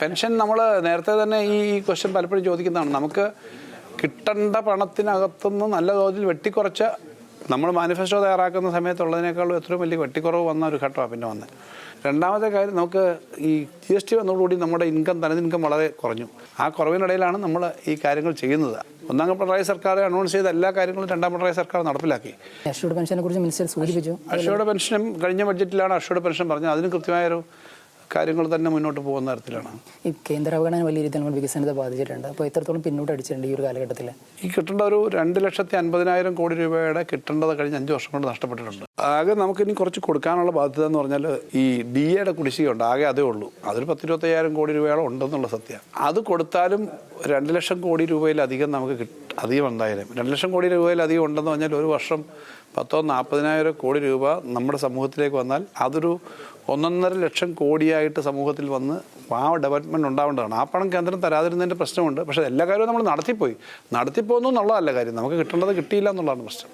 Pension നമ്മൾ നേരത്തെ തന്നെ ഈ ക്വസ്റ്റ്യൻ പലപ്പോഴും ചോദിക്കുന്നതാണ്. നമുക്ക് കിട്ടേണ്ട പണത്തിനകത്തുനിന്ന് നല്ല തോതിൽ വെട്ടിക്കുറച്ച നമ്മൾ മാനിഫെസ്റ്റോ തയ്യാറാക്കുന്ന സമയത്തുള്ളതിനേക്കാളും എത്രയും വലിയ വെട്ടിക്കുറവ് വന്ന ഒരു ഘട്ടമാണ് പിന്നെ വന്നത്. രണ്ടാമത്തെ കാര്യം, നമുക്ക് ഈ GST വന്നതോടുകൂടി നമ്മുടെ തനത് ഇൻകം വളരെ കുറഞ്ഞു. ആ കുറവിനിടയിലാണ് നമ്മൾ ഈ കാര്യങ്ങൾ ചെയ്യുന്നത്. ഒന്നാം പിണറായി സർക്കാർ അനൗൺസ് ചെയ്ത എല്ലാ കാര്യങ്ങളും രണ്ടാം പിണറായി സർക്കാർ നടപ്പിലാക്കി. അഷ്യൂർഡ് പെൻഷനെ കുറിച്ച് മിനിസ്റ്റർ സൂചിപ്പിച്ചു. അഷ്യൂർഡ് പെൻഷനും കഴിഞ്ഞ ബഡ്ജറ്റിലാണ് അഷ്യൂർഡ് പെൻഷൻ പറഞ്ഞത്. അതിന് കൃത്യമായൊരു കാര്യങ്ങൾ തന്നെ മുന്നോട്ട് പോകുന്ന തരത്തിലാണ്. ഈ കേന്ദ്ര അവഗണന വലിയ രീതിയിൽ നമ്മൾ വികസനത്തെ ബാധിച്ചിട്ടുണ്ട്. അപ്പോൾ എത്രത്തോളം പിന്നോട്ട് അടിച്ചിട്ടുണ്ട് ഈ ഒരു കാലഘട്ടത്തിൽ? ഈ കിട്ടേണ്ട ഒരു 2,50,000 കോടി രൂപയുടെ കിട്ടേണ്ടത് കഴിഞ്ഞ 5 വർഷം കൊണ്ട് നഷ്ടപ്പെട്ടിട്ടുണ്ട്. ആകെ നമുക്കിനി കുറച്ച് കൊടുക്കാനുള്ള ബാധ്യത എന്ന് പറഞ്ഞാൽ ഈ DAയുടെ കുടിശ്ശികയുണ്ട്. ആകെ അതേ ഉള്ളൂ. അതൊരു 10,25,000 കോടി രൂപയോളം ഉണ്ടെന്നുള്ള സത്യം. അത് കൊടുത്താലും 2 ലക്ഷം കോടി രൂപയിലധികം നമുക്ക് അധികം എന്തായാലും 2 ലക്ഷം കോടി രൂപയിലധികം ഉണ്ടെന്ന് പറഞ്ഞാൽ ഒരു വർഷം 40,000 കോടി രൂപ നമ്മുടെ സമൂഹത്തിലേക്ക് വന്നാൽ അതൊരു 1.5 ലക്ഷം കോടിയായിട്ട് സമൂഹത്തിൽ വന്ന് ആ ഡെവലപ്മെൻറ്റ് ഉണ്ടാവേണ്ടതാണ്. ആ പണം കേന്ദ്രം തരാതിരുന്നതിൻ്റെ പ്രശ്നമുണ്ട്. പക്ഷേ എല്ലാ കാര്യവും നമ്മൾ നടത്തിപ്പോന്നു എന്നുള്ളതല്ല കാര്യം. നമുക്ക് കിട്ടേണ്ടത് കിട്ടിയില്ല എന്നുള്ളതാണ് പ്രശ്നം.